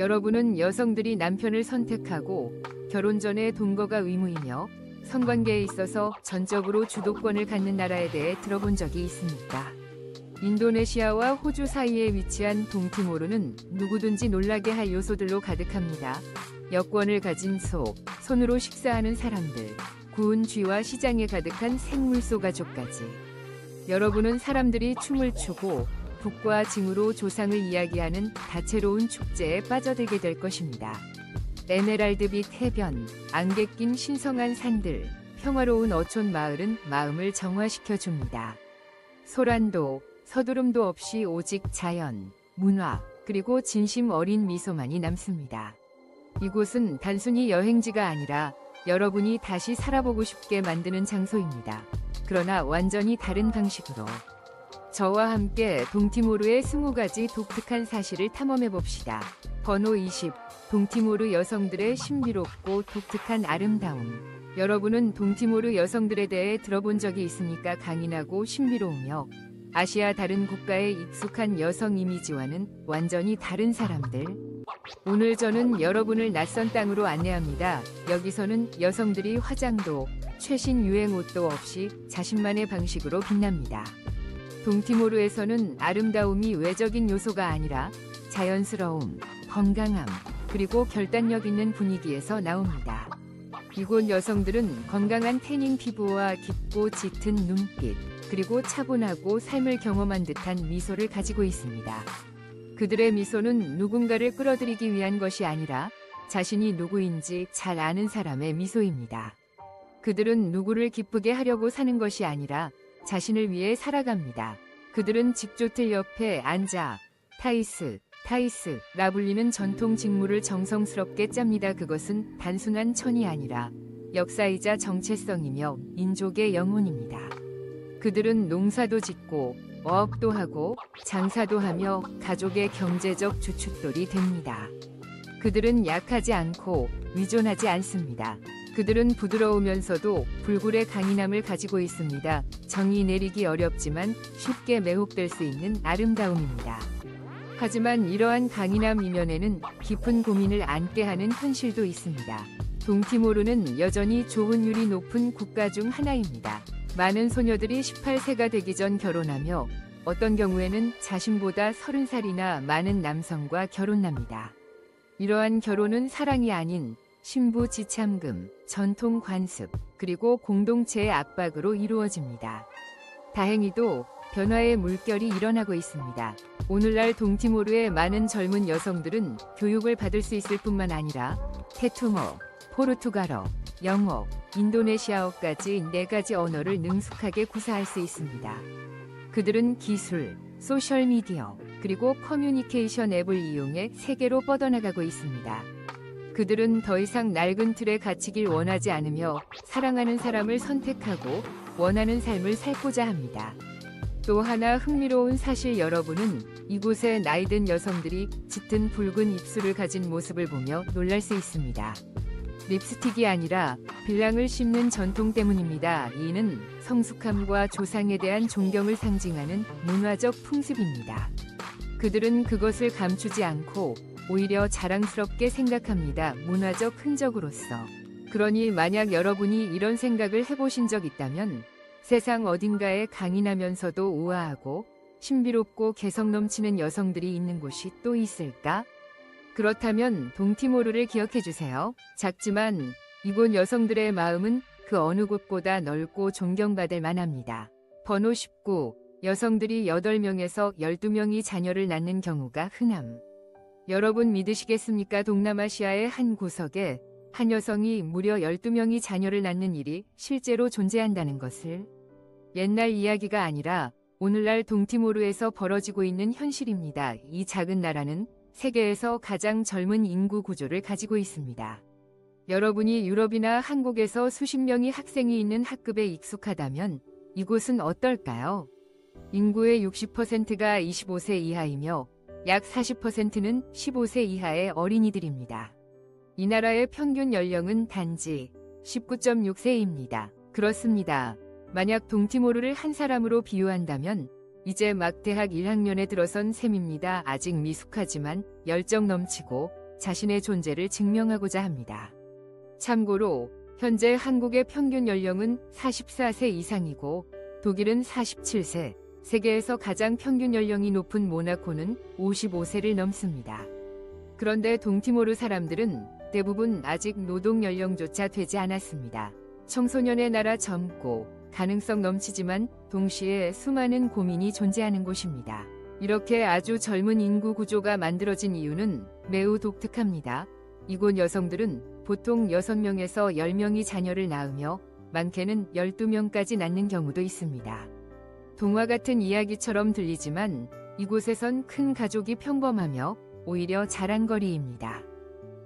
여러분은 여성들이 남편을 선택하고 결혼 전에 동거가 의무이며 성관계에 있어서 전적으로 주도권을 갖는 나라에 대해 들어본 적이 있습니까? 인도네시아와 호주 사이에 위치한 동티모르는 누구든지 놀라게 할 요소들로 가득합니다. 여권을 가진 소, 손으로 식사하는 사람들, 구운 쥐와 시장에 가득한 생물소 가족까지. 여러분은 사람들이 춤을 추고 북과 징으로 조상을 이야기하는 다채로운 축제에 빠져들게 될 것입니다. 에메랄드빛 해변, 안개 낀 신성한 산들, 평화로운 어촌 마을은 마음을 정화시켜줍니다. 소란도, 서두름도 없이 오직 자연, 문화, 그리고 진심 어린 미소만이 남습니다. 이곳은 단순히 여행지가 아니라 여러분이 다시 살아보고 싶게 만드는 장소입니다. 그러나 완전히 다른 방식으로. 저와 함께 동티모르의 20가지 독특한 사실을 탐험해봅시다. 번호 20. 동티모르 여성들의 신비롭고 독특한 아름다움. 여러분은 동티모르 여성들에 대해 들어본 적이 있습니까? 강인하고 신비로우며 아시아 다른 국가의 익숙한 여성 이미지와는 완전히 다른 사람들. 오늘 저는 여러분을 낯선 땅으로 안내합니다. 여기서는 여성들이 화장도, 최신 유행 옷도 없이 자신만의 방식으로 빛납니다. 동티모르에서는 아름다움이 외적인 요소가 아니라 자연스러움, 건강함, 그리고 결단력 있는 분위기에서 나옵니다. 이곳 여성들은 건강한 태닝 피부와 깊고 짙은 눈빛, 그리고 차분하고 삶을 경험한 듯한 미소를 가지고 있습니다. 그들의 미소는 누군가를 끌어들이기 위한 것이 아니라 자신이 누구인지 잘 아는 사람의 미소입니다. 그들은 누구를 기쁘게 하려고 사는 것이 아니라 자신을 위해 살아갑니다. 그들은 직조틀 옆에 앉아 타이스라 불리는 전통 직무를 정성스럽게 짭니다. 그것은 단순한 천이 아니라 역사이자 정체성이며 민족의 영혼입니다. 그들은 농사도 짓고 어업도 하고 장사도 하며 가족의 경제적 주춧돌이 됩니다. 그들은 약하지 않고 위존하지 않습니다. 그들은 부드러우면서도 불굴의 강인함을 가지고 있습니다. 정이 내리기 어렵지만 쉽게 매혹될 수 있는 아름다움입니다. 하지만 이러한 강인함 이면에는 깊은 고민을 안게 하는 현실도 있습니다. 동티모르는 여전히 조혼율이 높은 국가 중 하나입니다. 많은 소녀들이 18세가 되기 전 결혼하며 어떤 경우에는 자신보다 30살이나 많은 남성과 결혼합니다. 이러한 결혼은 사랑이 아닌 신부 지참금, 전통 관습, 그리고 공동체의 압박으로 이루어집니다. 다행히도 변화의 물결이 일어나고 있습니다. 오늘날 동티모르의 많은 젊은 여성들은 교육을 받을 수 있을 뿐만 아니라 태투머, 포르투갈어, 영어, 인도네시아어까지 4가지 언어를 능숙하게 구사할 수 있습니다. 그들은 기술, 소셜미디어, 그리고 커뮤니케이션 앱을 이용해 세계로 뻗어나가고 있습니다. 그들은 더 이상 낡은 틀에 갇히길 원하지 않으며 사랑하는 사람을 선택하고 원하는 삶을 살고자 합니다. 또 하나 흥미로운 사실, 여러분은 이곳의 나이든 여성들이 짙은 붉은 입술을 가진 모습을 보며 놀랄 수 있습니다. 립스틱이 아니라 빌랑을 씹는 전통 때문입니다. 이는 성숙함과 조상에 대한 존경을 상징하는 문화적 풍습입니다. 그들은 그것을 감추지 않고 오히려 자랑스럽게 생각합니다. 문화적 흔적으로서. 그러니 만약 여러분이 이런 생각을 해보신 적 있다면 세상 어딘가에 강인하면서도 우아하고 신비롭고 개성 넘치는 여성들이 있는 곳이 또 있을까? 그렇다면 동티모르를 기억해주세요. 작지만 이곳 여성들의 마음은 그 어느 곳보다 넓고 존경받을 만합니다. 번호 19. 여성들이 8명에서 12명이 자녀를 낳는 경우가 흔함. 여러분 믿으시겠습니까? 동남아시아의 한 구석에 한 여성이 무려 12명이 자녀를 낳는 일이 실제로 존재한다는 것을. 옛날 이야기가 아니라 오늘날 동티모르에서 벌어지고 있는 현실입니다. 이 작은 나라는 세계에서 가장 젊은 인구 구조를 가지고 있습니다. 여러분이 유럽이나 한국에서 수십 명의 학생이 있는 학급에 익숙하다면 이곳은 어떨까요? 인구의 60%가 25세 이하이며 약 40%는 15세 이하의 어린이들입니다. 이 나라의 평균 연령은 단지 19.6세입니다. 그렇습니다. 만약 동티모르를 한 사람으로 비유한다면 이제 막 대학 1학년에 들어선 셈입니다. 아직 미숙하지만 열정 넘치고 자신의 존재를 증명하고자 합니다. 참고로 현재 한국의 평균 연령은 44세 이상이고 독일은 47세, 세계에서 가장 평균 연령이 높은 모나코는 55세를 넘습니다. 그런데 동티모르 사람들은 대부분 아직 노동 연령조차 되지 않았습니다. 청소년의 나라 젊고 가능성 넘치지만 동시에 수많은 고민이 존재하는 곳입니다. 이렇게 아주 젊은 인구 구조가 만들어진 이유는 매우 독특합니다. 이곳 여성들은 보통 6명에서 10명이 자녀를 낳으며 많게는 12명까지 낳는 경우도 있습니다. 동화 같은 이야기처럼 들리지만 이곳에선 큰 가족이 평범하며 오히려 자랑거리입니다.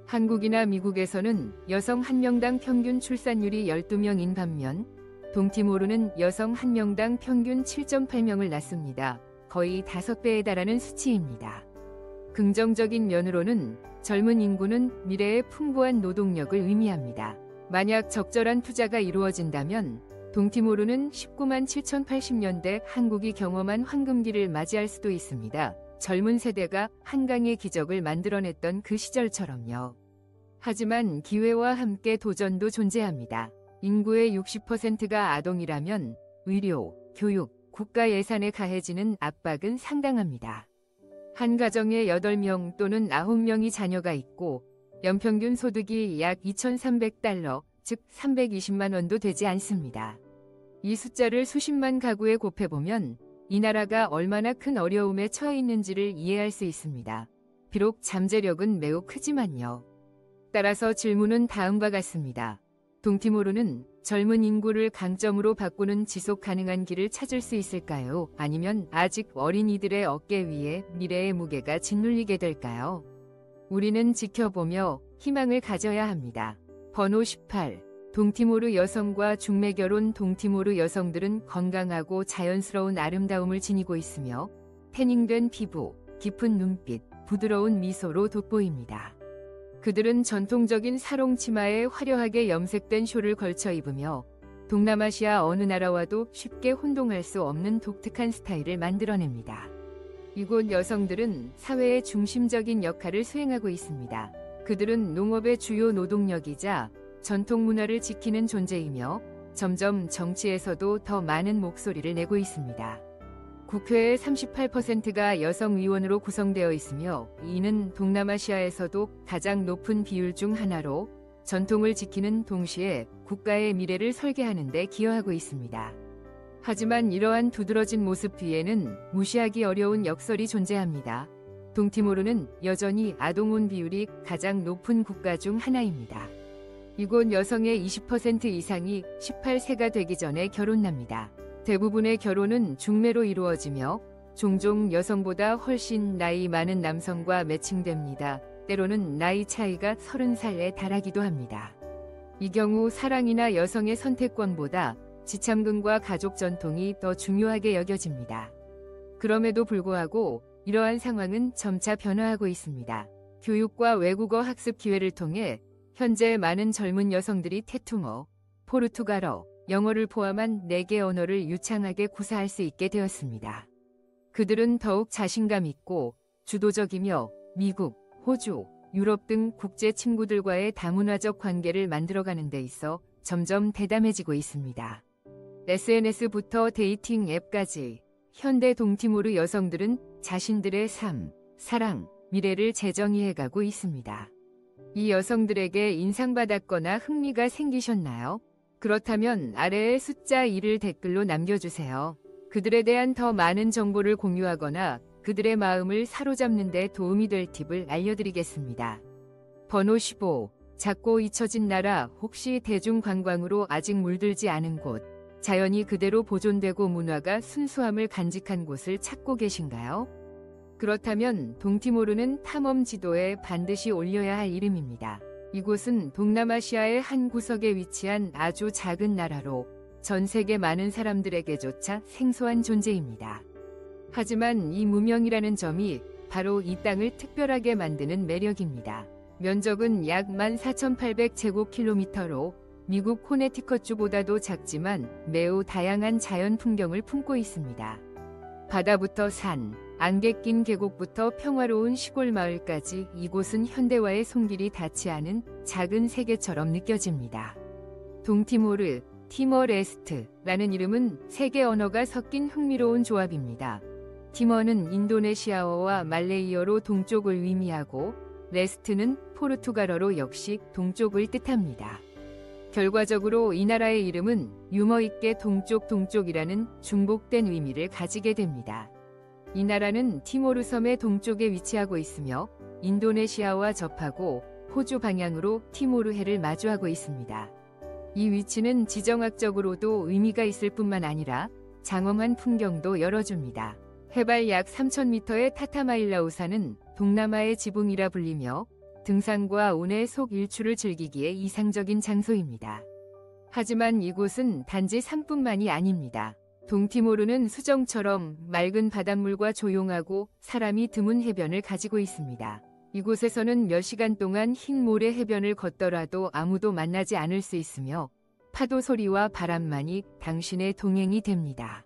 한국이나 미국에서는 여성 1명당 평균 출산율이 12명인 반면 동티모르는 여성 1명당 평균 7.8명을 낳습니다. 거의 5배에 달하는 수치입니다. 긍정적인 면으로는 젊은 인구는 미래의 풍부한 노동력을 의미합니다. 만약 적절한 투자가 이루어진다면 동티모르는 19만 7,080년대 한국이 경험한 황금기를 맞이할 수도 있습니다. 젊은 세대가 한강의 기적을 만들어냈던 그 시절처럼요. 하지만 기회와 함께 도전도 존재합니다. 인구의 60%가 아동이라면 의료, 교육, 국가 예산에 가해지는 압박은 상당합니다. 한 가정에 8명 또는 9명이 자녀가 있고 연평균 소득이 약 2,300달러, 즉 320만 원도 되지 않습니다. 이 숫자를 수십만 가구에 곱해보면 이 나라가 얼마나 큰 어려움에 처해 있는지를 이해할 수 있습니다. 비록 잠재력은 매우 크지만요. 따라서 질문은 다음과 같습니다. 동티모르는 젊은 인구를 강점으로 바꾸는 지속 가능한 길을 찾을 수 있을까요? 아니면 아직 어린이들의 어깨 위에 미래의 무게가 짓눌리게 될까요? 우리는 지켜보며 희망을 가져야 합니다. 번호 18. 동티모르 여성과 중매결혼. 동티모르 여성들은 건강하고 자연스러운 아름다움을 지니고 있으며 태닝된 피부, 깊은 눈빛, 부드러운 미소로 돋보입니다. 그들은 전통적인 사롱 치마에 화려하게 염색된 쇼를 걸쳐 입으며 동남아시아 어느 나라와도 쉽게 혼동할 수 없는 독특한 스타일을 만들어냅니다. 이곳 여성들은 사회의 중심적인 역할을 수행하고 있습니다. 그들은 농업의 주요 노동력이자 전통 문화를 지키는 존재이며 점점 정치에서도 더 많은 목소리를 내고 있습니다. 국회의 38%가 여성 의원으로 구성되어 있으며 이는 동남아시아에서도 가장 높은 비율 중 하나로 전통을 지키는 동시에 국가의 미래를 설계하는 데 기여하고 있습니다. 하지만 이러한 두드러진 모습 뒤에는 무시하기 어려운 역설이 존재합니다. 동티모르는 여전히 아동혼 비율이 가장 높은 국가 중 하나입니다. 이곳 여성의 20% 이상이 18세가 되기 전에 결혼합니다. 대부분의 결혼은 중매로 이루어지며 종종 여성보다 훨씬 나이 많은 남성과 매칭됩니다. 때로는 나이 차이가 30살에 달하기도 합니다. 이 경우 사랑이나 여성의 선택권보다 지참금과 가족 전통이 더 중요하게 여겨집니다. 그럼에도 불구하고 이러한 상황은 점차 변화하고 있습니다. 교육과 외국어 학습 기회를 통해 현재 많은 젊은 여성들이 태투머, 포르투갈어, 영어를 포함한 4개 언어를 유창하게 구사할 수 있게 되었습니다. 그들은 더욱 자신감 있고 주도적이며 미국, 호주, 유럽 등 국제 친구들과의 다문화적 관계를 만들어가는 데 있어 점점 대담해지고 있습니다. SNS부터 데이팅 앱까지 현대 동티모르 여성들은 자신들의 삶, 사랑, 미래를 재정의해가고 있습니다. 이 여성들에게 인상받았거나 흥미가 생기셨나요? 그렇다면 아래의 숫자 2를 댓글로 남겨주세요. 그들에 대한 더 많은 정보를 공유하거나 그들의 마음을 사로잡는 데 도움이 될 팁을 알려드리겠습니다. 번호 15. 작고 잊혀진 나라. 혹시 대중관광으로 아직 물들지 않은 곳, 자연이 그대로 보존되고 문화가 순수함을 간직한 곳을 찾고 계신가요? 그렇다면 동티모르는 탐험 지도에 반드시 올려야 할 이름입니다. 이곳은 동남아시아의 한 구석에 위치한 아주 작은 나라로 전 세계 많은 사람들에게조차 생소한 존재입니다. 하지만 이 무명이라는 점이 바로 이 땅을 특별하게 만드는 매력입니다. 면적은 약 14,800제곱킬로미터로 미국 코네티컷주보다도 작지만 매우 다양한 자연 풍경을 품고 있습니다. 바다부터 산, 안개 낀 계곡부터 평화로운 시골 마을까지 이곳은 현대와의 손길이 닿지 않은 작은 세계처럼 느껴집니다. 동티모르, 티머레스트라는 이름은 세계 언어가 섞인 흥미로운 조합입니다. 티머는 인도네시아어와 말레이어로 동쪽을 의미하고 레스트는 포르투갈어로 역시 동쪽을 뜻합니다. 결과적으로 이 나라의 이름은 유머있게 동쪽이라는 중복된 의미를 가지게 됩니다. 이 나라는 티모르 섬의 동쪽에 위치하고 있으며 인도네시아와 접하고 호주 방향으로 티모르해를 마주하고 있습니다. 이 위치는 지정학적으로도 의미가 있을 뿐만 아니라 장엄한 풍경도 열어줍니다. 해발 약 3,000m의 타타마일라우산은 동남아의 지붕이라 불리며 등산과 운의 속 일출을 즐기기에 이상적인 장소입니다. 하지만 이곳은 단지 산뿐만이 아닙니다. 동티모르는 수정처럼 맑은 바닷물과 조용하고 사람이 드문 해변을 가지고 있습니다. 이곳에서는 몇 시간 동안 흰 모래 해변을 걷더라도 아무도 만나지 않을 수 있으며 파도 소리와 바람만이 당신의 동행이 됩니다.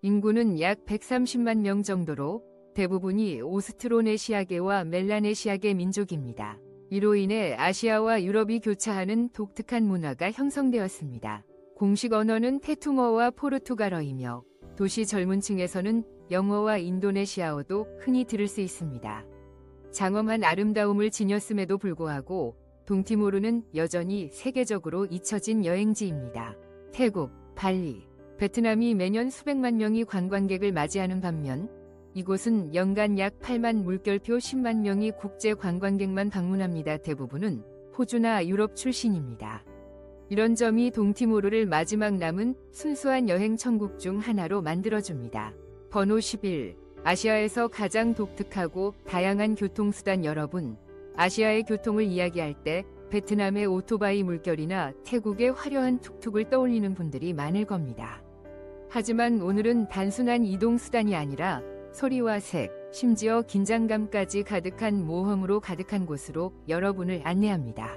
인구는 약 130만 명 정도로 대부분이 오스트로네시아계와 멜라네시아계 민족입니다. 이로 인해 아시아와 유럽이 교차하는 독특한 문화가 형성되었습니다. 공식 언어는 테투머와 포르투갈어이며 도시 젊은 층에서는 영어와 인도네시아어도 흔히 들을 수 있습니다. 장엄한 아름다움을 지녔음에도 불구하고 동티모르는 여전히 세계적으로 잊혀진 여행지입니다. 태국, 발리, 베트남이 매년 수백만 명이 관광객을 맞이하는 반면 이곳은 연간 약 8만 물결표 10만 명이 국제 관광객만 방문합니다. 대부분은 호주나 유럽 출신입니다. 이런 점이 동티모르를 마지막 남은 순수한 여행 천국 중 하나로 만들어줍니다. 번호 11. 아시아에서 가장 독특하고 다양한 교통수단. 여러분, 아시아의 교통을 이야기할 때 베트남의 오토바이 물결이나 태국의 화려한 툭툭을 떠올리는 분들이 많을 겁니다. 하지만 오늘은 단순한 이동수단이 아니라 소리와 색, 심지어 긴장감까지 가득한 모험으로 가득한 곳으로 여러분을 안내합니다.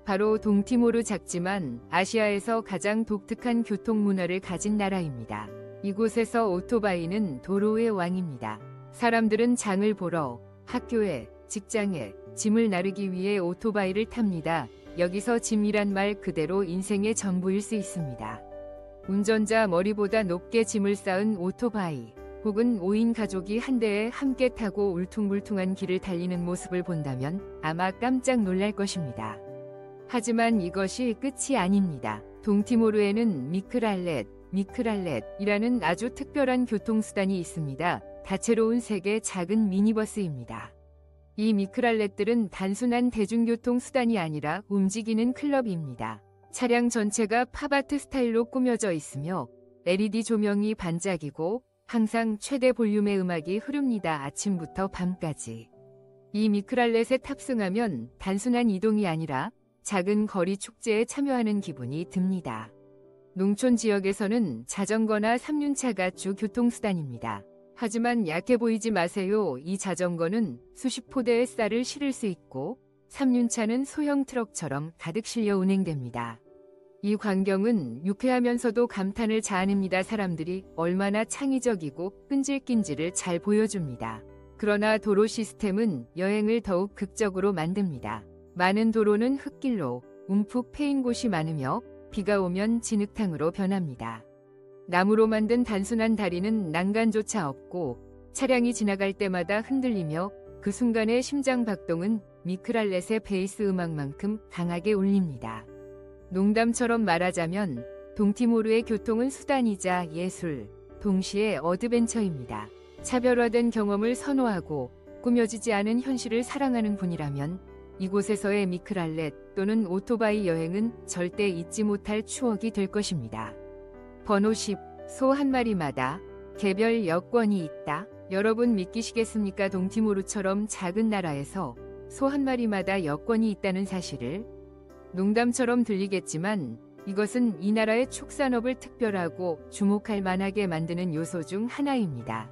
바로 동티모르, 작지만 아시아에서 가장 독특한 교통문화를 가진 나라입니다. 이곳에서 오토바이는 도로의 왕입니다. 사람들은 장을 보러, 학교에, 직장에 짐을 나르기 위해 오토바이를 탑니다. 여기서 짐이란 말 그대로 인생의 전부일 수 있습니다. 운전자 머리보다 높게 짐을 쌓은 오토바이, 혹은 5인 가족이 한 대에 함께 타고 울퉁불퉁한 길을 달리는 모습을 본다면 아마 깜짝 놀랄 것입니다. 하지만 이것이 끝이 아닙니다. 동티모르에는 미크랄렛이라는 아주 특별한 교통수단이 있습니다. 다채로운 색의 작은 미니버스입니다. 이 미크랄렛들은 단순한 대중교통수단이 아니라 움직이는 클럽입니다. 차량 전체가 팝아트 스타일로 꾸며져 있으며 LED 조명이 반짝이고 항상 최대 볼륨의 음악이 흐릅니다. 아침부터 밤까지. 이 미크랄렛에 탑승하면 단순한 이동이 아니라 작은 거리 축제에 참여하는 기분이 듭니다. 농촌 지역에서는 자전거나 3륜차가 주 교통수단입니다. 하지만 약해 보이지 마세요. 이 자전거는 수십 포대의 쌀을 실을 수 있고 3륜차는 소형 트럭처럼 가득 실려 운행됩니다. 이 광경은 유쾌하면서도 감탄을 자아냅니다. 사람들이 얼마나 창의적이고 끈질긴지를 잘 보여줍니다. 그러나 도로 시스템은 여행을 더욱 극적으로 만듭니다. 많은 도로는 흙길로 움푹 패인 곳이 많으며 비가 오면 진흙탕으로 변합니다. 나무로 만든 단순한 다리는 난간조차 없고 차량이 지나갈 때마다 흔들리며 그 순간의 심장 박동은 미크랄렛의 베이스 음악만큼 강하게 울립니다. 농담처럼 말하자면 동티모르의 교통은 수단이자 예술, 동시에 어드벤처입니다. 차별화된 경험을 선호하고 꾸며지지 않은 현실을 사랑하는 분이라면 이곳에서의 미크랄렛 또는 오토바이 여행은 절대 잊지 못할 추억이 될 것입니다. 번호 10. 소 한 마리마다 개별 여권이 있다. 여러분 믿기시겠습니까? 동티모르처럼 작은 나라에서 소 한 마리마다 여권이 있다는 사실을. 농담처럼 들리겠지만 이것은 이 나라의 축산업을 특별하고 주목할 만하게 만드는 요소 중 하나입니다.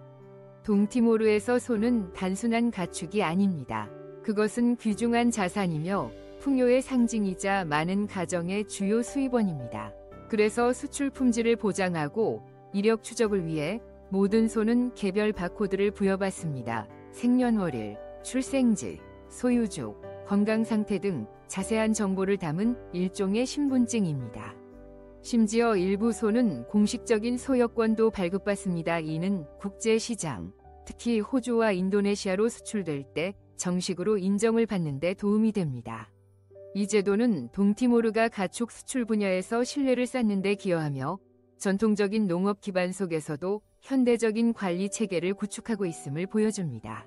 동티모르에서 소는 단순한 가축이 아닙니다. 그것은 귀중한 자산이며 풍요의 상징이자 많은 가정의 주요 수입원입니다. 그래서 수출 품질을 보장하고 이력 추적을 위해 모든 소는 개별 바코드를 부여받습니다. 생년월일, 출생지, 소유주, 건강상태 등 자세한 정보를 담은 일종의 신분증입니다. 심지어 일부 소는 공식적인 소여권도 발급받습니다. 이는 국제시장, 특히 호주와 인도네시아로 수출될 때 정식으로 인정을 받는 데 도움이 됩니다. 이 제도는 동티모르가 가축 수출 분야에서 신뢰를 쌓는 데 기여하며 전통적인 농업 기반 속에서도 현대적인 관리 체계를 구축하고 있음을 보여줍니다.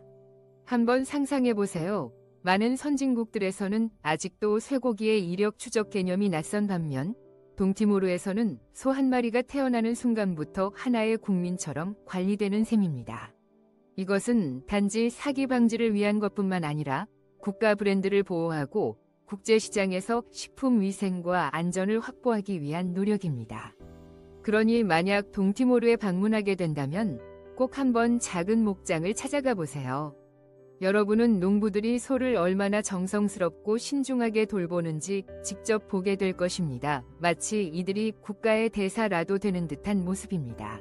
한번 상상해 보세요. 많은 선진국들에서는 아직도 쇠고기의 이력 추적 개념이 낯선 반면 동티모르에서는 소 한 마리가 태어나는 순간부터 하나의 국민처럼 관리되는 셈입니다. 이것은 단지 사기 방지를 위한 것뿐만 아니라 국가 브랜드를 보호하고 국제시장에서 식품 위생과 안전을 확보하기 위한 노력입니다. 그러니 만약 동티모르에 방문하게 된다면 꼭 한번 작은 목장을 찾아가 보세요. 여러분은 농부들이 소를 얼마나 정성스럽고 신중하게 돌보는지 직접 보게 될 것입니다. 마치 이들이 국가의 대사라도 되는 듯한 모습입니다.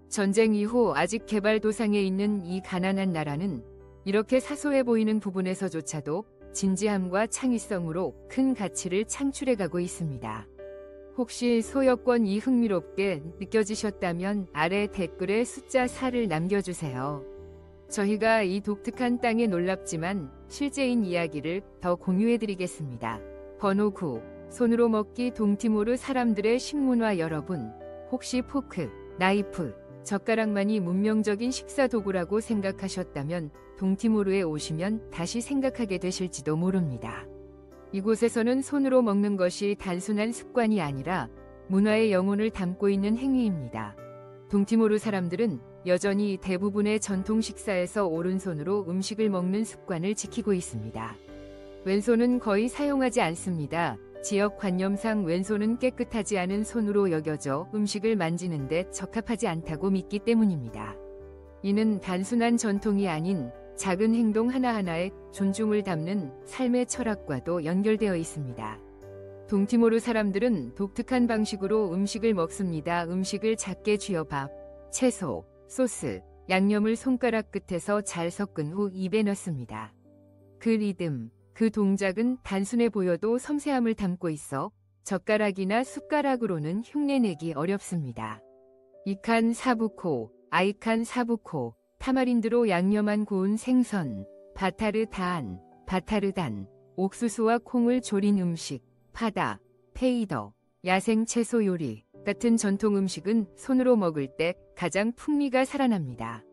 전쟁 이후 아직 개발도상에 있는 이 가난한 나라는 이렇게 사소해 보이는 부분에서조차도 진지함과 창의성으로 큰 가치를 창출해가고 있습니다. 혹시 소여권이 흥미롭게 느껴지셨다면 아래 댓글에 숫자 4를 남겨주세요. 저희가 이 독특한 땅의 놀랍지만 실제인 이야기를 더 공유해드리겠습니다. 번호 9. 손으로 먹기 동티모르 사람들의 식문화. 여러분, 혹시 포크, 나이프, 젓가락만이 문명적인 식사 도구라고 생각하셨다면 동티모르에 오시면 다시 생각하게 되실지도 모릅니다. 이곳에서는 손으로 먹는 것이 단순한 습관이 아니라 문화의 영혼을 담고 있는 행위입니다. 동티모르 사람들은 여전히 대부분의 전통 식사에서 오른손으로 음식을 먹는 습관을 지키고 있습니다. 왼손은 거의 사용하지 않습니다. 지역 관념상 왼손은 깨끗하지 않은 손으로 여겨져 음식을 만지는 데 적합하지 않다고 믿기 때문입니다. 이는 단순한 전통이 아닌 작은 행동 하나하나에 존중을 담는 삶의 철학과도 연결되어 있습니다. 동티모르 사람들은 독특한 방식으로 음식을 먹습니다. 음식을 작게 쥐어 밥, 채소, 소스, 양념을 손가락 끝에서 잘 섞은 후 입에 넣습니다. 그 리듬, 그 동작은 단순해 보여도 섬세함을 담고 있어 젓가락이나 숟가락으로는 흉내내기 어렵습니다. 이칸 사부코, 아이칸 사부코, 타마린드로 양념한 구운 생선, 바타르단, 옥수수와 콩을 졸인 음식, 파다, 페이더, 야생 채소 요리 같은 전통 음식은 손으로 먹을 때 가장 풍미가 살아납니다.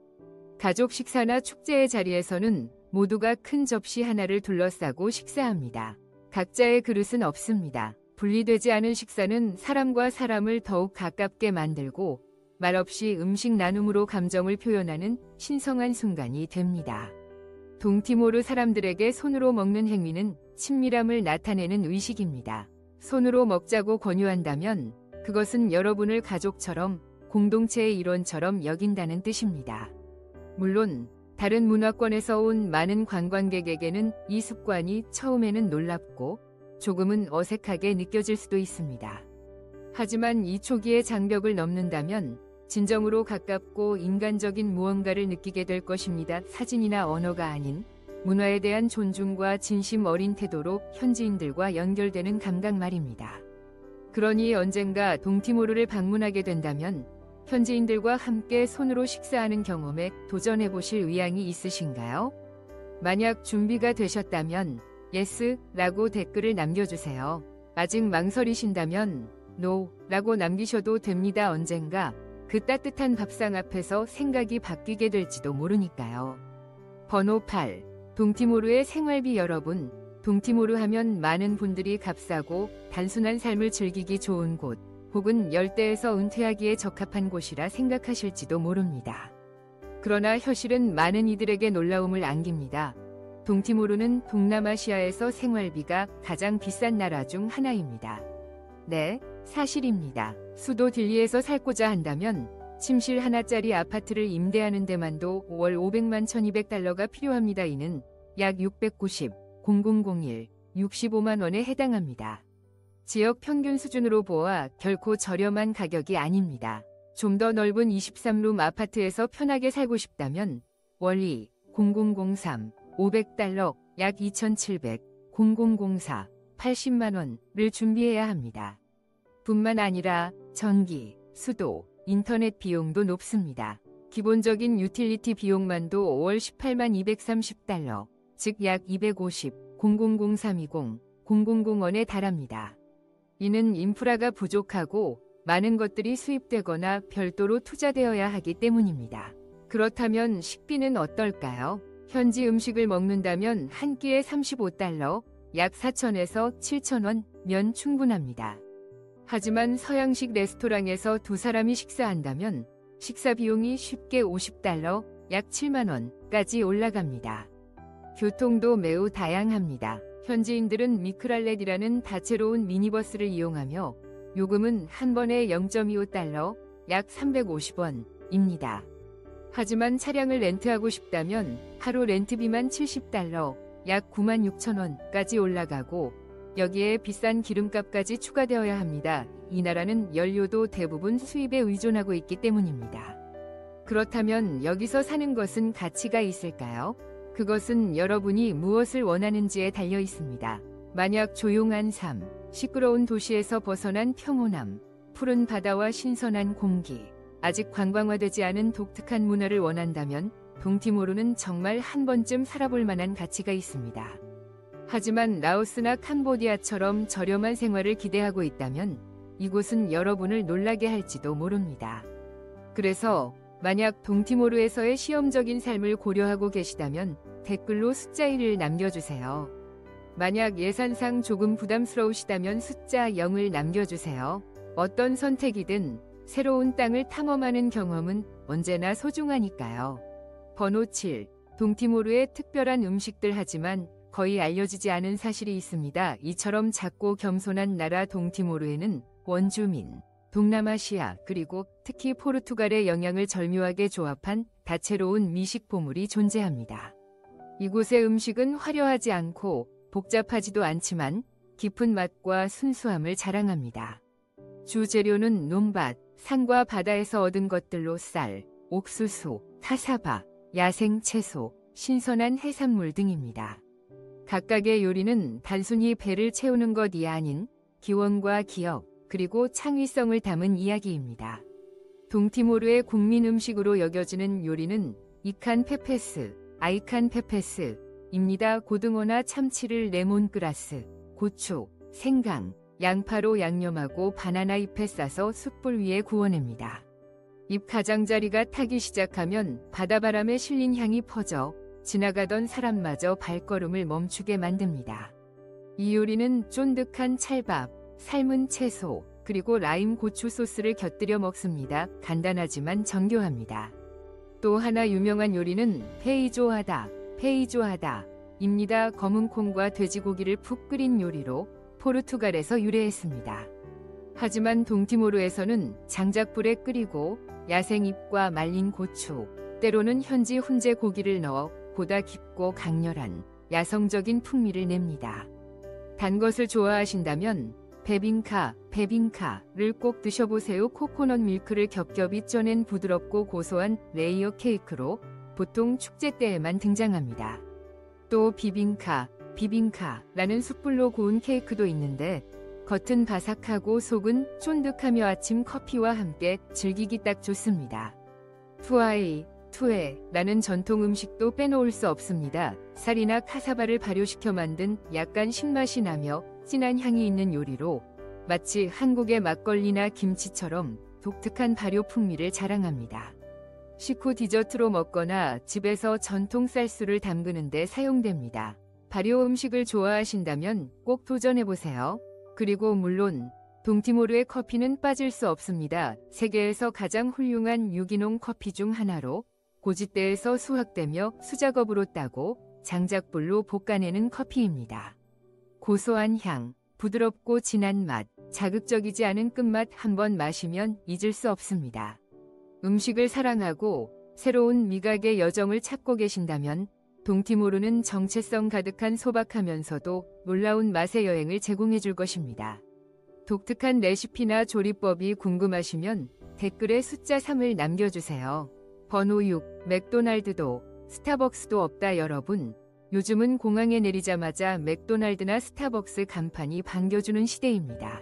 가족 식사나 축제의 자리에서는 모두가 큰 접시 하나를 둘러싸고 식사합니다. 각자의 그릇은 없습니다. 분리되지 않은 식사는 사람과 사람을 더욱 가깝게 만들고 말없이 음식 나눔으로 감정을 표현하는 신성한 순간이 됩니다. 동티모르 사람들에게 손으로 먹는 행위는 친밀함을 나타내는 의식입니다. 손으로 먹자고 권유한다면 그것은 여러분을 가족처럼 공동체의 일원처럼 여긴다는 뜻입니다. 물론 다른 문화권에서 온 많은 관광객에게는 이 습관이 처음에는 놀랍고 조금은 어색하게 느껴질 수도 있습니다. 하지만 이 초기의 장벽을 넘는다면 진정으로 가깝고 인간적인 무언가를 느끼게 될 것입니다. 사진이나 언어가 아닌 문화에 대한 존중과 진심 어린 태도로 현지인들과 연결되는 감각 말입니다. 그러니 언젠가 동티모르를 방문하게 된다면 현지인들과 함께 손으로 식사하는 경험에 도전해보실 의향이 있으신가요? 만약 준비가 되셨다면 YES라고 댓글을 남겨주세요. 아직 망설이신다면 NO라고 남기셔도 됩니다. 언젠가 그 따뜻한 밥상 앞에서 생각이 바뀌게 될지도 모르니까요. 번호 8. 동티모르의 생활비. 여러분, 동티모르 하면 많은 분들이 값싸고 단순한 삶을 즐기기 좋은 곳 혹은 열대에서 은퇴하기에 적합한 곳이라 생각하실지도 모릅니다. 그러나 현실은 많은 이들에게 놀라움을 안깁니다. 동티모르는 동남아시아에서 생활비가 가장 비싼 나라 중 하나입니다. 네, 사실입니다. 수도 딜리에서 살고자 한다면 침실 하나짜리 아파트를 임대하는 데만도 월 500만 1200달러가 필요합니다. 이는 약 690,001, 65만 원에 해당합니다. 지역 평균 수준으로 보아 결코 저렴한 가격이 아닙니다. 좀 더 넓은 23룸 아파트에서 편하게 살고 싶다면 월이 0003 $500, 약 2,700, 0004 80만 원을 준비해야 합니다. 뿐만 아니라 전기, 수도, 인터넷 비용도 높습니다. 기본적인 유틸리티 비용만도 월 18만 $230, 즉 약 250, 000320, 000원에 달합니다. 이는 인프라가 부족하고 많은 것들이 수입되거나 별도로 투자되어야 하기 때문입니다. 그렇다면 식비는 어떨까요? 현지 음식을 먹는다면 한 끼에 $35, 약 4,000에서 7,000원면 충분합니다. 하지만 서양식 레스토랑에서 두 사람이 식사한다면 식사 비용이 쉽게 $50, 약 7만 원까지 올라갑니다. 교통도 매우 다양합니다. 현지인들은 미크랄렛이라는 다채로운 미니버스를 이용하며 요금은 한 번에 $0.25, 약 350원입니다. 하지만 차량을 렌트하고 싶다면 하루 렌트비만 $70, 약 96,000원까지 올라가고 여기에 비싼 기름값까지 추가되어야 합니다. 이 나라는 연료도 대부분 수입에 의존하고 있기 때문입니다. 그렇다면 여기서 사는 것은 가치가 있을까요? 그것은 여러분이 무엇을 원하는지에 달려 있습니다. 만약 조용한 삶, 시끄러운 도시에서 벗어난 평온함, 푸른 바다와 신선한 공기, 아직 관광화되지 않은 독특한 문화를 원한다면 동티모르는 정말 한 번쯤 살아볼 만한 가치가 있습니다. 하지만 라오스나 캄보디아처럼 저렴한 생활을 기대하고 있다면 이곳은 여러분을 놀라게 할지도 모릅니다. 그래서 만약 동티모르에서의 시험적인 삶을 고려하고 계시다면 댓글로 숫자 1을 남겨주세요. 만약 예산상 조금 부담스러우시다면 숫자 0을 남겨주세요. 어떤 선택이든 새로운 땅을 탐험하는 경험은 언제나 소중하니까요. 번호 7. 동티모르의 특별한 음식들. 하지만 거의 알려지지 않은 사실이 있습니다. 이처럼 작고 겸손한 나라 동티모르에는 원주민, 동남아시아 그리고 특히 포르투갈의 영향을 절묘하게 조합한 다채로운 미식 보물이 존재합니다. 이곳의 음식은 화려하지 않고 복잡하지도 않지만 깊은 맛과 순수함을 자랑합니다. 주 재료는 논밭, 산과 바다에서 얻은 것들로 쌀, 옥수수, 카사바, 야생 채소, 신선한 해산물 등입니다. 각각의 요리는 단순히 배를 채우는 것이 아닌 기원과 기억, 그리고 창의성을 담은 이야기입니다. 동티모르의 국민 음식으로 여겨지는 요리는 이칸 페페스, 아이칸 페페스입니다. 고등어나 참치를 레몬그라스, 고추, 생강, 양파로 양념하고 바나나 잎에 싸서 숯불 위에 구워냅니다. 잎 가장자리가 타기 시작하면 바다바람에 실린 향이 퍼져 지나가던 사람마저 발걸음을 멈추게 만듭니다. 이 요리는 쫀득한 찰밥, 삶은 채소, 그리고 라임 고추 소스를 곁들여 먹습니다. 간단하지만 정교합니다. 또 하나 유명한 요리는 페이조하다입니다. 검은 콩과 돼지고기를 푹 끓인 요리로 포르투갈에서 유래했습니다. 하지만 동티모르에서는 장작불에 끓이고 야생잎과 말린 고추, 때로는 현지 훈제 고기를 넣어 보다 깊고 강렬한 야성적인 풍미를 냅니다. 단 것을 좋아하신다면 베빙카를 꼭 드셔보세요. 코코넛 밀크를 겹겹이 쪄낸 부드럽고 고소한 레이어 케이크로 보통 축제 때에만 등장합니다. 또 비빙카라는 숯불로 구운 케이크도 있는데 겉은 바삭하고 속은 쫀득하며 아침 커피와 함께 즐기기 딱 좋습니다. 투에라는 전통 음식도 빼놓을 수 없습니다. 쌀이나 카사바를 발효시켜 만든 약간 신맛이 나며 진한 향이 있는 요리로 마치 한국의 막걸리나 김치처럼 독특한 발효 풍미를 자랑합니다. 식후 디저트로 먹거나 집에서 전통 쌀수를 담그는 데 사용됩니다. 발효 음식을 좋아하신다면 꼭 도전해보세요. 그리고 물론 동티모르의 커피는 빠질 수 없습니다. 세계에서 가장 훌륭한 유기농 커피 중 하나로 고지대에서 수확되며 수작업으로 따고 장작불로 볶아내는 커피입니다. 고소한 향, 부드럽고 진한 맛, 자극적이지 않은 끝맛, 한번 마시면 잊을 수 없습니다. 음식을 사랑하고 새로운 미각의 여정을 찾고 계신다면 동티모르는 정체성 가득한 소박하면서도 놀라운 맛의 여행을 제공해 줄 것입니다. 독특한 레시피나 조리법이 궁금하시면 댓글에 숫자 3을 남겨주세요. 번호 6. 맥도날드도 스타벅스도 없다. 여러분, 요즘은 공항에 내리자마자 맥도날드나 스타벅스 간판이 반겨주는 시대입니다.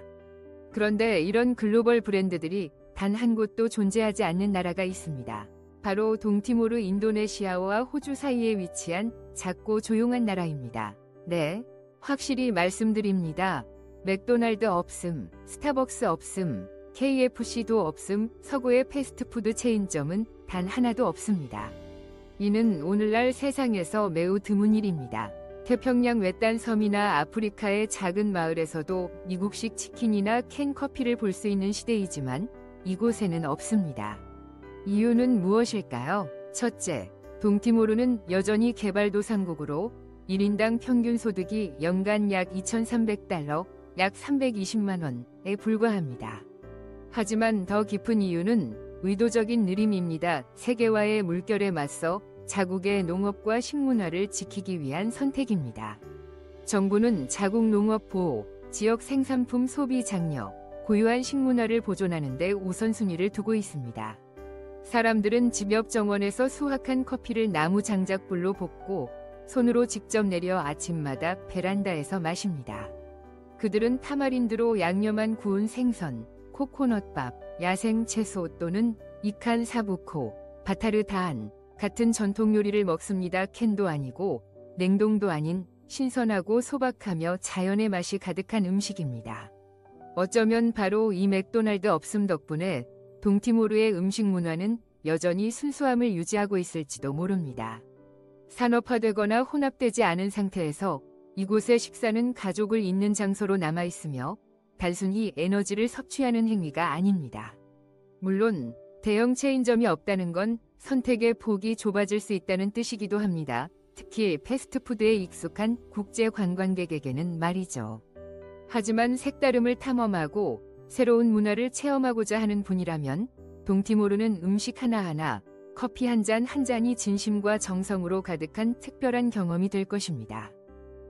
그런데 이런 글로벌 브랜드들이 단 한 곳도 존재하지 않는 나라가 있습니다. 바로 동티모르 인도네시아와 호주 사이에 위치한 작고 조용한 나라입니다. 네, 확실히 말씀드립니다. 맥도날드 없음, 스타벅스 없음, KFC도 없음, 서구의 패스트푸드 체인점은 단 하나도 없습니다. 이는 오늘날 세상에서 매우 드문 일입니다. 태평양 외딴 섬이나 아프리카의 작은 마을에서도 미국식 치킨이나 캔 커피를 볼 수 있는 시대이지만 이곳에는 없습니다. 이유는 무엇일까요? 첫째, 동티모르는 여전히 개발도상국으로 1인당 평균 소득이 연간 약 2,300달러, 약 320만 원에 불과합니다. 하지만 더 깊은 이유는 의도적인 느림입니다. 세계화의 물결에 맞서 자국의 농업과 식문화를 지키기 위한 선택입니다. 정부는 자국 농업 보호, 지역 생산품 소비 장려, 고유한 식문화를 보존하는 데 우선순위를 두고 있습니다. 사람들은 집 옆 정원에서 수확한 커피를 나무 장작불로 볶고 손으로 직접 내려 아침마다 베란다에서 마십니다. 그들은 타마린드로 양념한 구운 생선, 코코넛밥, 야생 채소 또는 이칸 사부코, 바타르다안 같은 전통 요리를 먹습니다. 캔도 아니고 냉동도 아닌 신선하고 소박하며 자연의 맛이 가득한 음식입니다. 어쩌면 바로 이 맥도날드 없음 덕분에 동티모르의 음식 문화는 여전히 순수함을 유지하고 있을지도 모릅니다. 산업화되거나 혼합되지 않은 상태에서 이곳의 식사는 가족을 잇는 장소로 남아있으며 단순히 에너지를 섭취하는 행위가 아닙니다. 물론 대형 체인점이 없다는 건 선택의 폭이 좁아질 수 있다는 뜻이기도 합니다. 특히 패스트푸드에 익숙한 국제 관광객에게는 말이죠. 하지만 색다름을 탐험하고 새로운 문화를 체험하고자 하는 분이라면 동티모르는 음식 하나하나, 커피 한 잔이 진심과 정성으로 가득한 특별한 경험이 될 것입니다.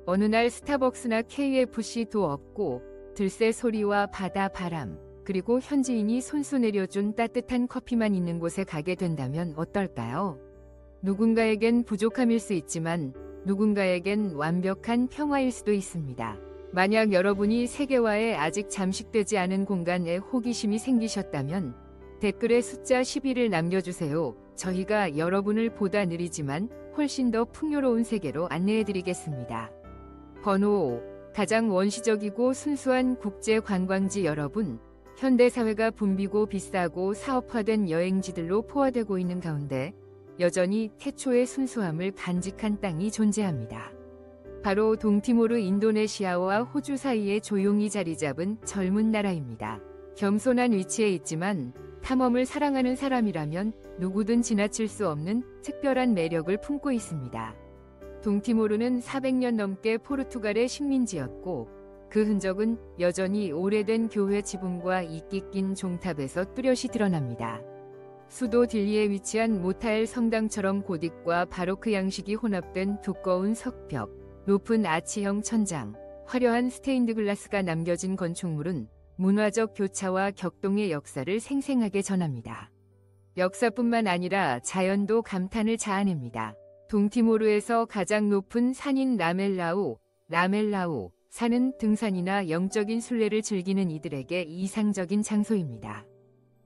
어느 날 스타벅스나 KFC도 없고 들새 소리와 바다 바람, 그리고 현지인이 손수 내려준 따뜻한 커피만 있는 곳에 가게 된다면 어떨까요? 누군가에겐 부족함일 수 있지만 누군가에겐 완벽한 평화일 수도 있습니다. 만약 여러분이 세계화에 아직 잠식되지 않은 공간에 호기심이 생기셨다면 댓글에 숫자 11을 남겨주세요. 저희가 여러분을 보다 느리지만 훨씬 더 풍요로운 세계로 안내해드리겠습니다. 번호 5. 가장 원시적이고 순수한 국제 관광지. 여러분, 현대사회가 붐비고 비싸고 사업화된 여행지들로 포화되고 있는 가운데 여전히 태초의 순수함을 간직한 땅이 존재합니다. 바로 동티모르 인도네시아와 호주 사이에 조용히 자리 잡은 젊은 나라입니다. 겸손한 위치에 있지만 탐험을 사랑하는 사람이라면 누구든 지나칠 수 없는 특별한 매력을 품고 있습니다. 동티모르는 400년 넘게 포르투갈의 식민지였고 그 흔적은 여전히 오래된 교회 지붕과 이끼 낀 종탑에서 뚜렷이 드러납니다. 수도 딜리에 위치한 모타엘 성당처럼 고딕과 바로크 양식이 혼합된 두꺼운 석벽, 높은 아치형 천장, 화려한 스테인드 글라스가 남겨진 건축물은 문화적 교차와 격동의 역사를 생생하게 전합니다. 역사뿐만 아니라 자연도 감탄을 자아냅니다. 동티모르에서 가장 높은 산인 라멜라우 산은 등산이나 영적인 순례를 즐기는 이들에게 이상적인 장소입니다.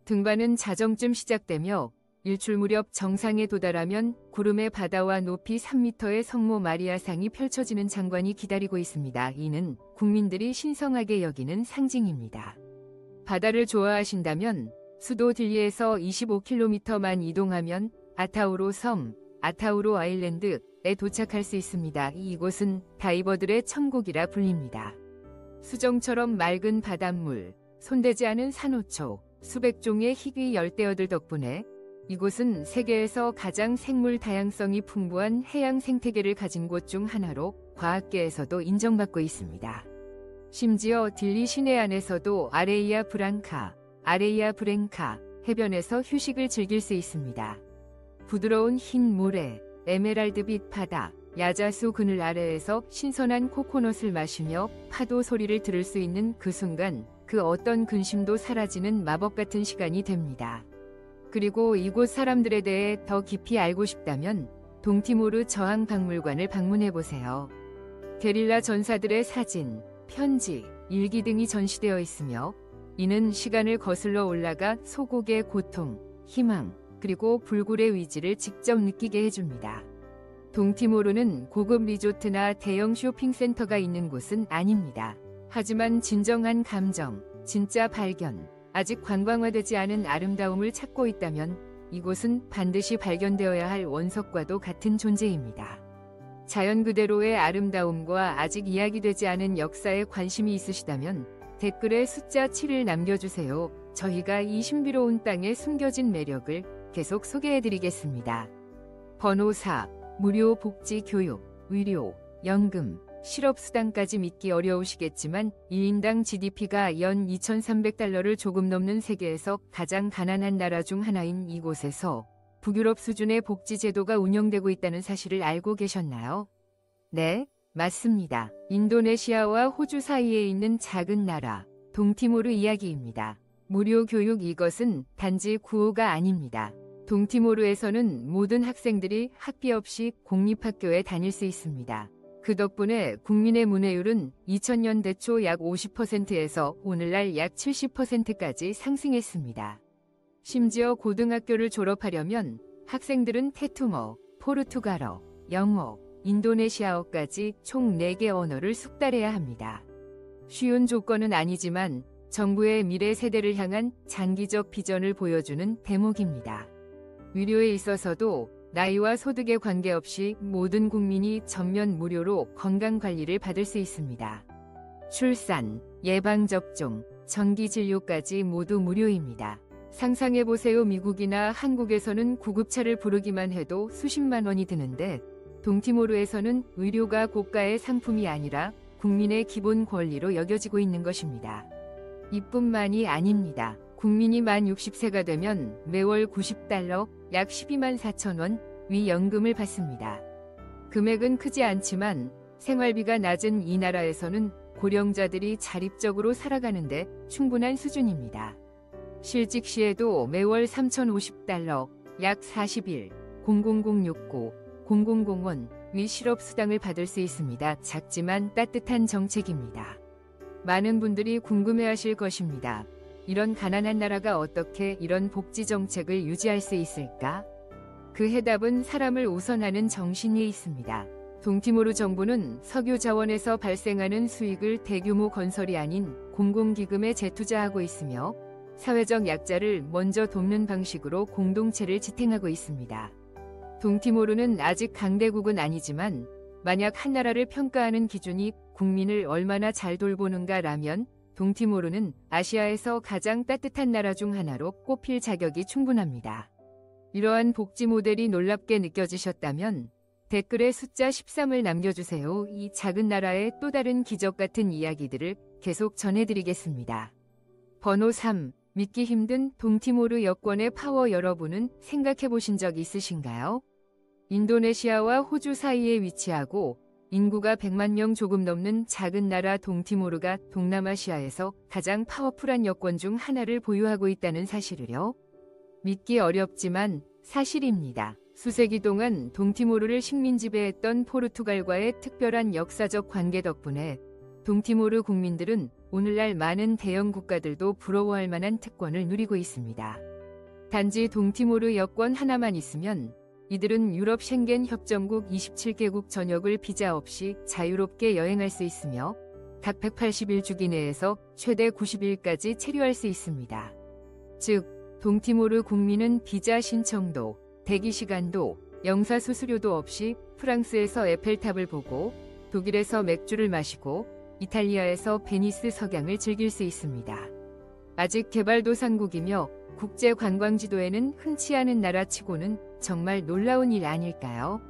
등반은 자정쯤 시작되며 일출 무렵 정상에 도달하면 구름의 바다와 높이 3m의 성모 마리아상이 펼쳐지는 장관이 기다리고 있습니다. 이는 국민들이 신성하게 여기는 상징입니다. 바다를 좋아하신다면 수도 딜리에서 25km만 이동하면 아타우로 섬, 아타우로 아일랜드에 도착할 수 있습니다. 이곳은 다이버들의 천국이라 불립니다. 수정처럼 맑은 바닷물, 손대지 않은 산호초, 수백 종의 희귀 열대어들 덕분에 이곳은 세계에서 가장 생물 다양성이 풍부한 해양 생태계를 가진 곳 중 하나로 과학계에서도 인정받고 있습니다. 심지어 딜리 시내 안에서도 아레이아 브랭카 해변에서 휴식을 즐길 수 있습니다. 부드러운 흰 모래, 에메랄드빛 바다, 야자수 그늘 아래에서 신선한 코코넛을 마시며 파도 소리를 들을 수 있는 그 순간, 그 그 어떤 근심도 사라지는 마법 같은 시간이 됩니다. 그리고 이곳 사람들에 대해 더 깊이 알고 싶다면 동티모르 저항박물관을 방문해보세요. 게릴라 전사들의 사진, 편지, 일기 등이 전시되어 있으며 이는 시간을 거슬러 올라가 소국의 고통, 희망, 그리고 불굴의 위지를 직접 느끼게 해줍니다. 동티모르는 고급 리조트나 대형 쇼핑센터가 있는 곳은 아닙니다. 하지만 진정한 감정, 진짜 발견, 아직 관광화되지 않은 아름다움을 찾고 있다면 이곳은 반드시 발견되어야 할 원석과도 같은 존재입니다. 자연 그대로의 아름다움과 아직 이야기되지 않은 역사에 관심이 있으시다면 댓글에 숫자 7을 남겨주세요. 저희가 이 신비로운 땅에 숨겨진 매력을 계속 소개해드리겠습니다. 번호 4. 무료 복지 교육, 의료, 연금, 실업수당까지 믿기 어려우시겠지만 1인당 GDP가 연 2,300달러를 조금 넘는 세계에서 가장 가난한 나라 중 하나인 이곳에서 북유럽 수준의 복지 제도가 운영되고 있다는 사실을 알고 계셨나요? 네, 맞습니다. 인도네시아와 호주 사이에 있는 작은 나라, 동티모르 이야기입니다. 무료 교육 이것은 단지 구호가 아닙니다. 동티모르에서는 모든 학생들이 학비 없이 공립학교에 다닐 수 있습니다. 그 덕분에 국민의 문해율은 2000년대 초 약 50%에서 오늘날 약 70%까지 상승했습니다. 심지어 고등학교를 졸업하려면 학생들은 테투머, 포르투갈어, 영어, 인도네시아어까지 총 4개 언어를 숙달해야 합니다. 쉬운 조건은 아니지만 정부의 미래 세대를 향한 장기적 비전을 보여주는 대목입니다. 의료에 있어서도 나이와 소득에 관계없이 모든 국민이 전면 무료로 건강관리를 받을 수 있습니다. 출산, 예방접종, 정기진료까지 모두 무료입니다. 상상해보세요. 미국이나 한국에서는 구급차를 부르기만 해도 수십만 원이 드는데 동티모르에서는 의료가 고가의 상품이 아니라 국민의 기본 권리로 여겨지고 있는 것입니다. 이뿐만이 아닙니다. 국민이 만 60세가 되면 매월 90달러, 약 12만 4천 원 위연금을 받습니다. 금액은 크지 않지만 생활비가 낮은 이 나라에서는 고령자들이 자립적으로 살아가는데 충분한 수준입니다. 실직 시에도 매월 3,050달러, 약 41, 00069, 0001 위 실업수당을 받을 수 있습니다. 작지만 따뜻한 정책입니다. 많은 분들이 궁금해하실 것입니다. 이런 가난한 나라가 어떻게 이런 복지 정책을 유지할 수 있을까? 그 해답은 사람을 우선하는 정신에 있습니다. 동티모르 정부는 석유 자원에서 발생하는 수익을 대규모 건설이 아닌 공공기금에 재투자하고 있으며 사회적 약자를 먼저 돕는 방식으로 공동체를 지탱하고 있습니다. 동티모르는 아직 강대국은 아니지만 만약 한 나라를 평가하는 기준이 국민을 얼마나 잘 돌보는가라면 동티모르는 아시아에서 가장 따뜻한 나라 중 하나로 꼽힐 자격이 충분합니다. 이러한 복지 모델이 놀랍게 느껴지셨다면 댓글에 숫자 13을 남겨주세요. 이 작은 나라의 또 다른 기적 같은 이야기들을 계속 전해드리겠습니다. 번호 3. 믿기 힘든 동티모르 여권의 파워. 여러분은 생각해보신 적 있으신가요? 인도네시아와 호주 사이에 위치하고 인구가 100만 명 조금 넘는 작은 나라 동티모르가 동남아시아에서 가장 파워풀한 여권 중 하나를 보유하고 있다는 사실을요. 믿기 어렵지만 사실입니다. 수세기 동안 동티모르를 식민 지배했던 포르투갈과의 특별한 역사적 관계 덕분에 동티모르 국민들은 오늘날 많은 대형 국가들도 부러워할 만한 특권을 누리고 있습니다. 단지 동티모르 여권 하나만 있으면 이들은 유럽 쉥겐 협정국 27개국 전역을 비자 없이 자유롭게 여행할 수 있으며 각 180일 기내에서 최대 90일까지 체류할 수 있습니다. 즉, 동티모르 국민은 비자 신청도, 대기 시간도, 영사 수수료도 없이 프랑스에서 에펠탑을 보고 독일에서 맥주를 마시고 이탈리아에서 베니스 석양을 즐길 수 있습니다. 아직 개발도상국이며 국제 관광 지도에는 흔치 않은 나라치고는 정말 놀라운 일 아닐까요?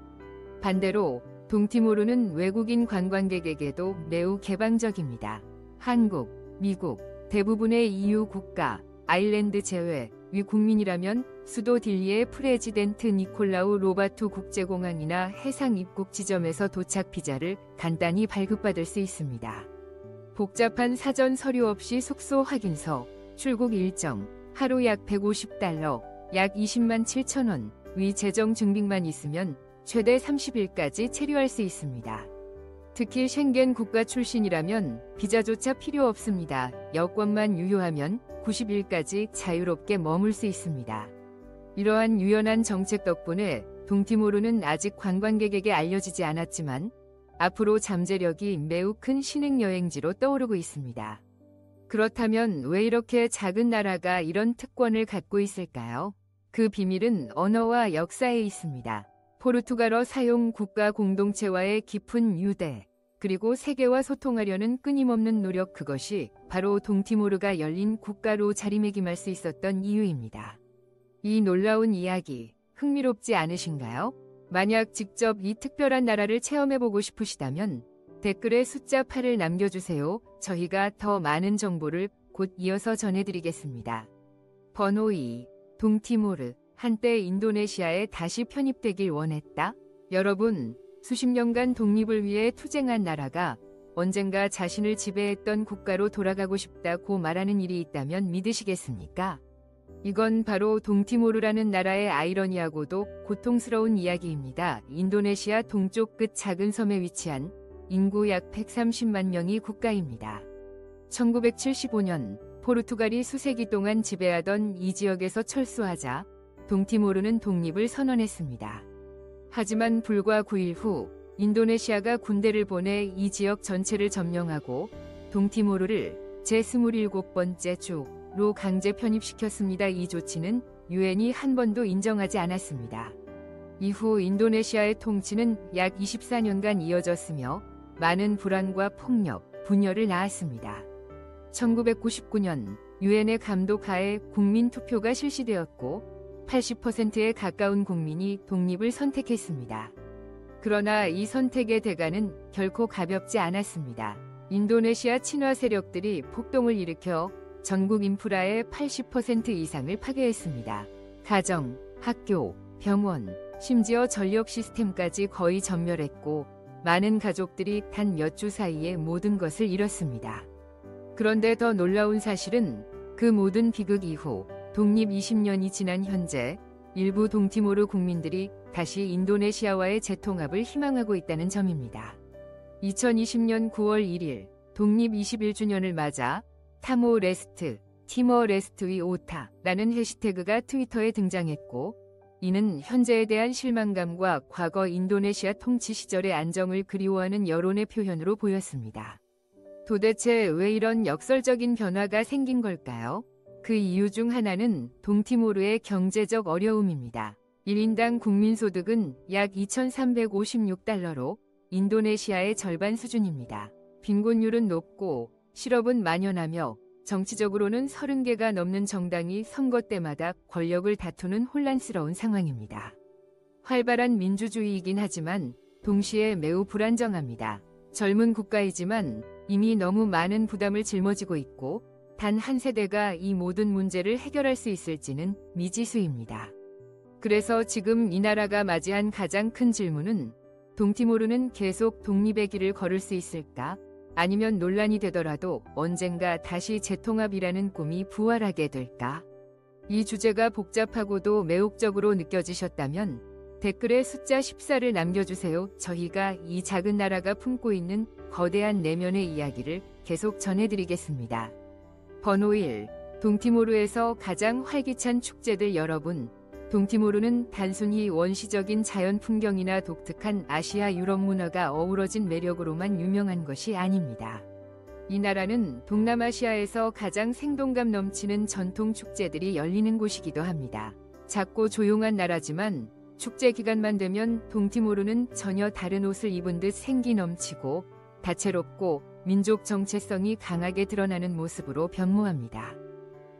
반대로 동티모르는 외국인 관광객에게도 매우 개방적입니다. 한국, 미국, 대부분의 EU 국가, 아일랜드 제외 위 국민이라면 수도 딜리의 프레지덴트 니콜라우 로바투 국제공항이나 해상 입국 지점에서 도착 비자를 간단히 발급받을 수 있습니다. 복잡한 사전 서류 없이 숙소 확인서, 출국 일정, 하루 약 $150, 약 20만 7천 원, 위 재정 증빙만 있으면 최대 30일까지 체류할 수 있습니다. 특히 쉥겐 국가 출신이라면 비자조차 필요 없습니다. 여권만 유효하면 90일까지 자유롭게 머물 수 있습니다. 이러한 유연한 정책 덕분에 동티모르는 아직 관광객에게 알려지지 않았지만 앞으로 잠재력이 매우 큰 신흥 여행지로 떠오르고 있습니다. 그렇다면 왜 이렇게 작은 나라가 이런 특권을 갖고 있을까요? 그 비밀은 언어와 역사에 있습니다. 포르투갈어 사용 국가 공동체와의 깊은 유대, 그리고 세계와 소통하려는 끊임없는 노력, 그것이 바로 동티모르가 열린 국가로 자리매김할 수 있었던 이유입니다. 이 놀라운 이야기, 흥미롭지 않으신가요? 만약 직접 이 특별한 나라를 체험해보고 싶으시다면 댓글에 숫자 8을 남겨주세요. 저희가 더 많은 정보를 곧 이어서 전해드리겠습니다. 번호 2. 동티모르, 한때 인도네시아에 다시 편입되길 원했다. 여러분, 수십 년간 독립을 위해 투쟁한 나라가 언젠가 자신을 지배했던 국가로 돌아가고 싶다고 말하는 일이 있다면 믿으시겠습니까? 이건 바로 동티모르라는 나라의 아이러니하고도 고통스러운 이야기입니다. 인도네시아 동쪽 끝 작은 섬에 위치한 인구 약 130만 명의 국가입니다. 1975년 포르투갈이 수세기 동안 지배하던 이 지역에서 철수하자 동티모르는 독립을 선언했습니다. 하지만 불과 9일 후 인도네시아가 군대를 보내 이 지역 전체를 점령하고 동티모르를 제27번째 주로 강제 편입시켰습니다. 이 조치는 유엔이 한 번도 인정하지 않았습니다. 이후 인도네시아의 통치는 약 24년간 이어졌으며 많은 불안과 폭력, 분열을 낳았습니다. 1999년 유엔의 감독 하에 국민투표가 실시되었고 80%에 가까운 국민이 독립을 선택했습니다. 그러나 이 선택의 대가는 결코 가볍지 않았습니다. 인도네시아 친화 세력들이 폭동을 일으켜 전국 인프라의 80% 이상을 파괴했습니다. 가정, 학교, 병원, 심지어 전력 시스템까지 거의 전멸했고 많은 가족들이 단 몇 주 사이에 모든 것을 잃었습니다. 그런데 더 놀라운 사실은 그 모든 비극 이후 독립 20년이 지난 현재 일부 동티모르 국민들이 다시 인도네시아와의 재통합을 희망하고 있다는 점입니다. 2020년 9월 1일 독립 21주년을 맞아 타모레스트, 티머레스트의 오타라는 해시태그가 트위터에 등장했고 이는 현재에 대한 실망감과 과거 인도네시아 통치 시절의 안정을 그리워하는 여론의 표현으로 보였습니다. 도대체 왜 이런 역설적인 변화가 생긴 걸까요? 그 이유 중 하나는 동티모르의 경제적 어려움입니다. 1인당 국민소득은 약 2,356달러로 인도네시아의 절반 수준입니다. 빈곤율은 높고 실업은 만연하며 정치적으로는 30개가 넘는 정당이 선거 때마다 권력을 다투는 혼란스러운 상황입니다. 활발한 민주주의이긴 하지만 동시에 매우 불안정합니다. 젊은 국가이지만 이미 너무 많은 부담을 짊어지고 있고 단 한 세대가 이 모든 문제를 해결할 수 있을지는 미지수입니다. 그래서 지금 이 나라가 맞이한 가장 큰 질문은 동티모르는 계속 독립의 길을 걸을 수 있을까? 아니면 논란이 되더라도 언젠가 다시 재통합이라는 꿈이 부활하게 될까? 이 주제가 복잡하고도 매혹적으로 느껴지셨다면 댓글에 숫자 14를 남겨주세요. 저희가 이 작은 나라가 품고 있는 거대한 내면의 이야기를 계속 전해드리겠습니다. 번호 1. 동티모르에서 가장 활기찬 축제들. 여러분, 동티모르는 단순히 원시적인 자연 풍경이나 독특한 아시아 유럽 문화가 어우러진 매력으로만 유명한 것이 아닙니다. 이 나라는 동남아시아에서 가장 생동감 넘치는 전통 축제들이 열리는 곳이기도 합니다. 작고 조용한 나라지만 축제 기간만 되면 동티모르는 전혀 다른 옷을 입은 듯 생기 넘치고 다채롭고 민족 정체성이 강하게 드러나는 모습으로 변모합니다.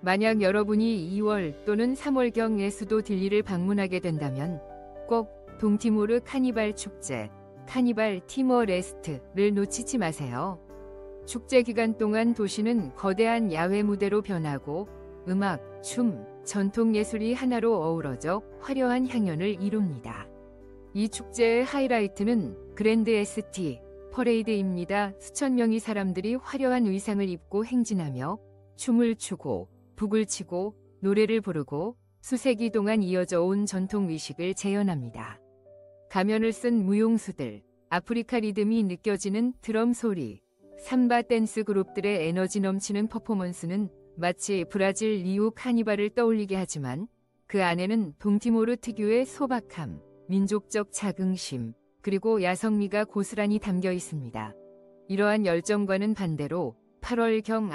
만약 여러분이 2월 또는 3월경에 수도 딜리를 방문하게 된다면 꼭 동티모르 카니발 축제, 카니발 티머레스트를 놓치지 마세요. 축제 기간 동안 도시는 거대한 야외 무대로 변하고 음악, 춤, 전통 예술이 하나로 어우러져 화려한 향연을 이룹니다. 이 축제의 하이라이트는 그랜드 ST, 퍼레이드입니다. 수천 명의 사람들이 화려한 의상을 입고 행진하며 춤을 추고 북을 치고 노래를 부르고 수세기 동안 이어져 온 전통 의식을 재현합니다. 가면을 쓴 무용수들, 아프리카 리듬이 느껴지는 드럼 소리, 삼바 댄스 그룹들의 에너지 넘치는 퍼포먼스는 마치 브라질 리우 카니발을 떠올리게 하지만 그 안에는 동티모르 특유의 소박함, 민족적 자긍심, 그리고 야성미가 고스란히 담겨 있습니다. 이러한 열정과는 반대로 8월경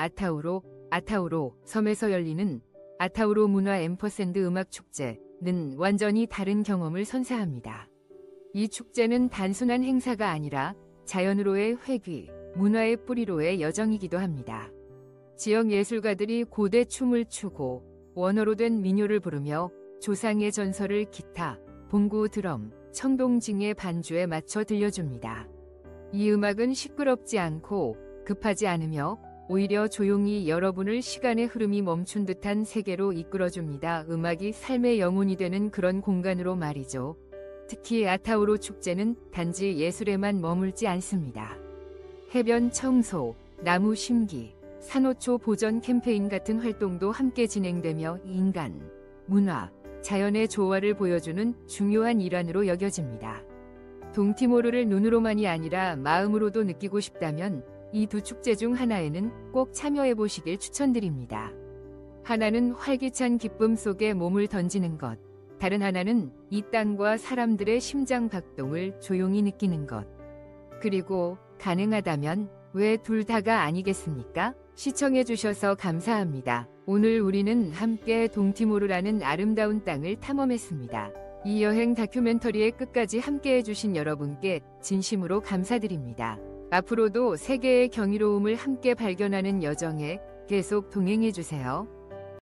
아타우로 섬에서 열리는 아타우로 문화 앰퍼샌드 음악 축제는 완전히 다른 경험을 선사합니다. 이 축제는 단순한 행사가 아니라 자연으로의 회귀, 문화의 뿌리로의 여정이기도 합니다. 지역 예술가들이 고대 춤을 추고 원어로 된 민요를 부르며 조상의 전설을 기타, 봉구 드럼, 청동징의 반주에 맞춰 들려줍니다. 이 음악은 시끄럽지 않고 급하지 않으며 오히려 조용히 여러분을 시간의 흐름이 멈춘 듯한 세계로 이끌어줍니다. 음악이 삶의 영혼이 되는 그런 공간으로 말이죠. 특히 아타우로 축제는 단지 예술에만 머물지 않습니다. 해변 청소, 나무 심기, 산호초 보전 캠페인 같은 활동도 함께 진행되며 인간, 문화, 자연의 조화를 보여주는 중요한 일환으로 여겨집니다. 동티모르를 눈으로만이 아니라 마음으로도 느끼고 싶다면 이 두 축제 중 하나에는 꼭 참여해 보시길 추천드립니다. 하나는 활기찬 기쁨 속에 몸을 던지는 것, 다른 하나는 이 땅과 사람들의 심장 박동을 조용히 느끼는 것. 그리고 가능하다면 왜 둘 다가 아니겠습니까? 시청해 주셔서 감사합니다. 오늘 우리는 함께 동티모르라는 아름다운 땅을 탐험했습니다. 이 여행 다큐멘터리의 끝까지 함께해 주신 여러분께 진심으로 감사드립니다. 앞으로도 세계의 경이로움을 함께 발견하는 여정에 계속 동행해 주세요.